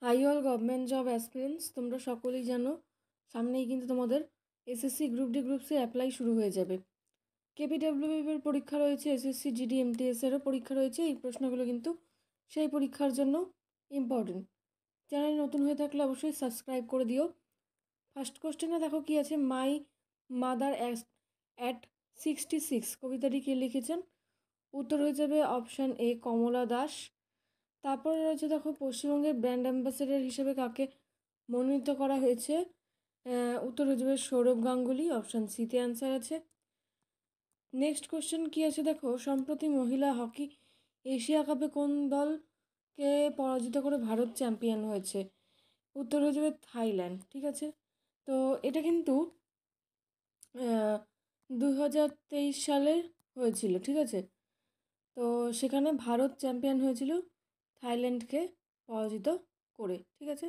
High all government job aspirants, তোমরা সকলেই জানো সামনেই কিন্তু তোমাদের SSC group D group C apply শুরু হয়ে যাবে। কেপিডব্লিউএফ এর পরীক্ষা রয়েছে, এসএসসি জিডি এমটিএস এরও পরীক্ষা রয়েছে। এই প্রশ্নগুলো কিন্তু সেই পরীক্ষার জন্য ইম্পর্টেন্ট। চ্যানেল নতুন হয়ে থাকলে অবশ্যই সাবস্ক্রাইব করে দিও। ফার্স্ট কোশ্চেনে দেখো কি আছে, মাই মাদার অ্যাট 66 কবিতাটি কে লিখেছেন? উত্তর হয়ে যাবে অপশান এ, কমলা দাস। তারপরে রয়েছে দেখো, পশ্চিমবঙ্গের ব্র্যান্ড অ্যাম্বাসেডর হিসেবে কাকে মনোনীত করা হয়েছে? উত্তর হয়ে যাবে সৌরভ গাঙ্গুলি, অপশান সিতে অ্যান্সার আছে। নেক্সট কোশ্চেন কি আছে দেখো, সম্প্রতি মহিলা হকি এশিয়া কাপে কোন দলকে পরাজিত করে ভারত চ্যাম্পিয়ন হয়েছে? উত্তর হয়ে যাবে থাইল্যান্ড। ঠিক আছে, তো এটা কিন্তু 2023 সালে হয়েছিল। ঠিক আছে, তো সেখানে ভারত চ্যাম্পিয়ন হয়েছিল থাইল্যান্ডকে পরাজিত করে। ঠিক আছে।